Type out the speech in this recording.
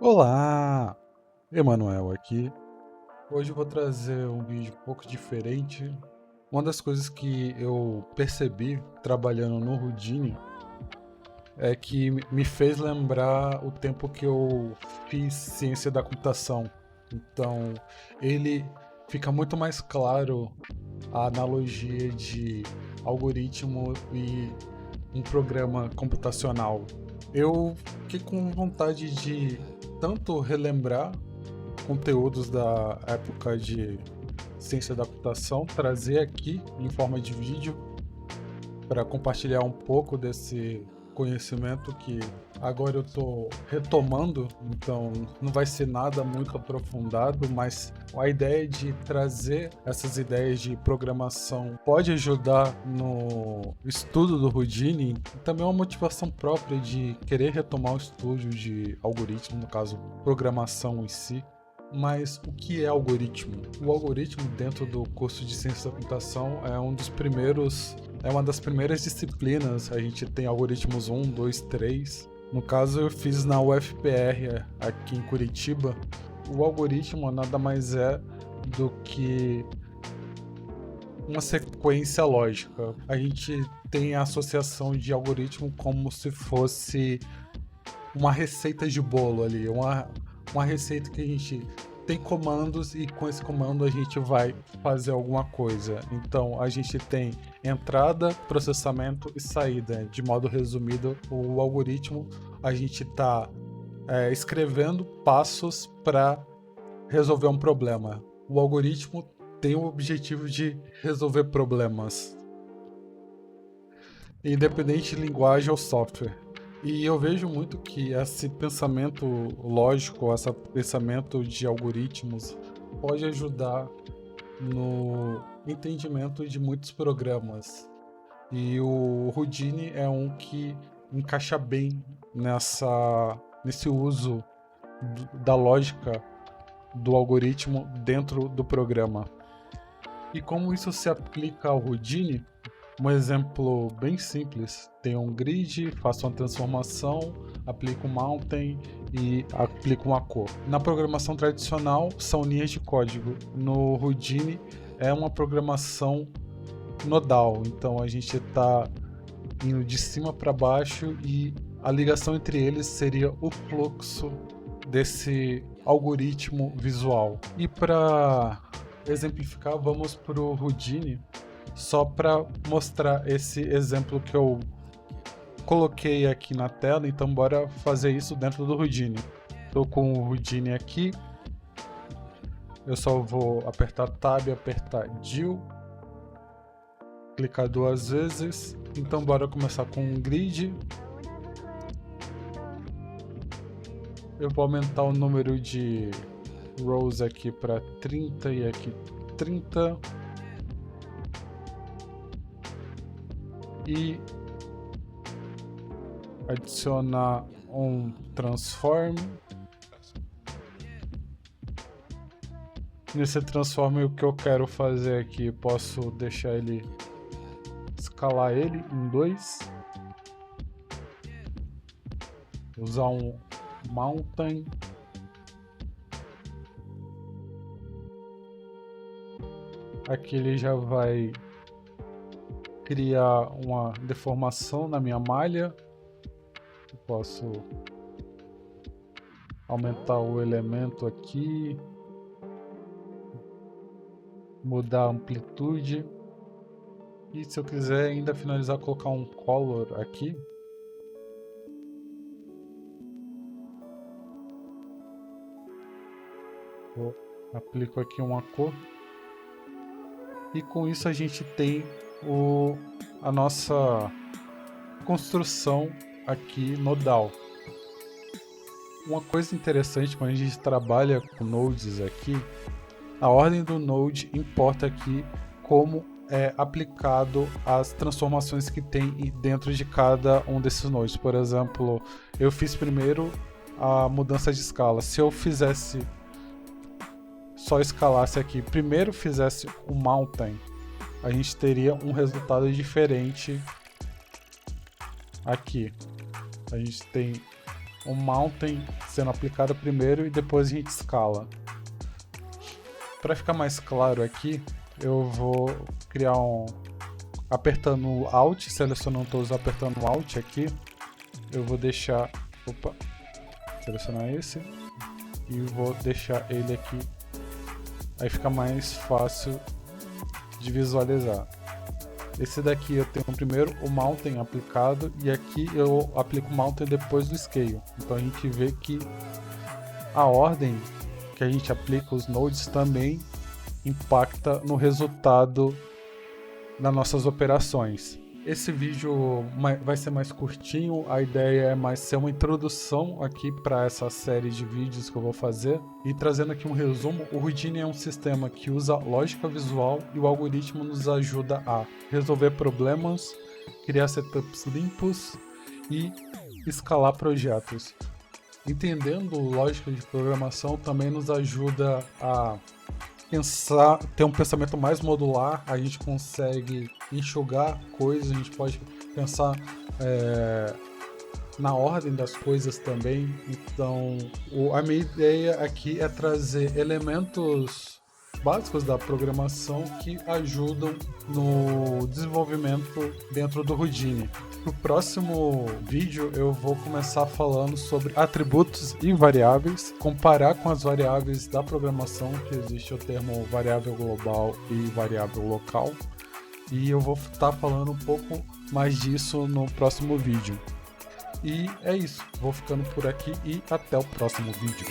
Olá, Emanuel aqui. Hoje eu vou trazer um vídeo um pouco diferente. Uma das coisas que eu percebi trabalhando no Houdini é que me fez lembrar o tempo que eu fiz ciência da computação. Então, ele fica muito mais claro a analogia de algoritmo e um programa computacional. Eu fiquei com vontade de tanto relembrar conteúdos da época de ciência da computação, trazer aqui em forma de vídeo para compartilhar um pouco desse conhecimento que agora eu estou retomando, então não vai ser nada muito aprofundado, mas a ideia de trazer essas ideias de programação pode ajudar no estudo do Houdini, e também uma motivação própria de querer retomar o estudo de algoritmo, no caso, programação em si. Mas o que é algoritmo? O algoritmo, dentro do curso de ciência da computação, é uma das primeiras disciplinas. A gente tem algoritmos 1, 2, 3. No caso, eu fiz na UFPR, aqui em Curitiba. O algoritmo nada mais é do que uma sequência lógica. A gente tem a associação de algoritmo como se fosse uma receita de bolo ali, uma receita que a gente tem comandos e com esse comando a gente vai fazer alguma coisa. Então a gente tem entrada, processamento e saída. De modo resumido, o algoritmo a gente está escrevendo passos para resolver um problema. O algoritmo tem o objetivo de resolver problemas, independente de linguagem ou software. E eu vejo muito que esse pensamento lógico, esse pensamento de algoritmos pode ajudar no entendimento de muitos programas. E o Houdini é um que encaixa bem nesse uso da lógica do algoritmo dentro do programa. E como isso se aplica ao Houdini? Um exemplo bem simples: tem um grid, faço uma transformação, aplico um mountain e aplico uma cor. Na programação tradicional são linhas de código. No Houdini é uma programação nodal, então a gente está indo de cima para baixo e a ligação entre eles seria o fluxo desse algoritmo visual. E para exemplificar, vamos para o Houdini, só para mostrar esse exemplo que eu coloquei aqui na tela. Então bora fazer isso dentro do Houdini. Estou com o Houdini aqui, eu só vou apertar Tab, apertar Deal, clicar duas vezes. Então bora começar com um grid. Eu vou aumentar o número de rows aqui para 30 e aqui 30. E adicionar um transform. Nesse transform, o que eu quero fazer aqui, posso deixar ele, escalar ele em 2, usar um mountain, aqui ele já vai criar uma deformação na minha malha. Eu posso aumentar o elemento aqui, mudar a amplitude, e se eu quiser ainda finalizar, colocar um color aqui. Eu aplico aqui uma cor e com isso a gente tem a nossa construção aqui nodal. Uma coisa interessante quando a gente trabalha com nodes aqui, a ordem do node importa aqui como é aplicado as transformações que tem dentro de cada um desses nodes. Por exemplo, eu fiz primeiro a mudança de escala. Se eu fizesse, só escalasse aqui, primeiro fizesse o mountain, a gente teria um resultado diferente aqui. A gente tem o mountain sendo aplicado primeiro e depois a gente escala. Para ficar mais claro aqui, eu vou criar apertando Alt, selecionando todos, apertando Alt aqui, eu vou deixar, selecionar esse e vou deixar ele aqui, aí fica mais fácil de visualizar. Esse daqui eu tenho primeiro o mountain aplicado e aqui eu aplico o mountain depois do scale. Então a gente vê que a ordem que a gente aplica os nodes também impacta no resultado das nossas operações. Esse vídeo vai ser mais curtinho, a ideia é mais ser uma introdução aqui para essa série de vídeos que eu vou fazer. E trazendo aqui um resumo, o Houdini é um sistema que usa lógica visual e o algoritmo nos ajuda a resolver problemas, criar setups limpos e escalar projetos. Entendendo lógica de programação também nos ajuda a ter um pensamento mais modular, a gente consegue enxugar coisas, a gente pode pensar na ordem das coisas também. Então, a minha ideia aqui é trazer elementos básicos da programação que ajudam no desenvolvimento dentro do Houdini. No próximo vídeo eu vou começar falando sobre atributos e variáveis, comparar com as variáveis da programação, que existe o termo variável global e variável local, e eu vou estar falando um pouco mais disso no próximo vídeo. E é isso, vou ficando por aqui e até o próximo vídeo.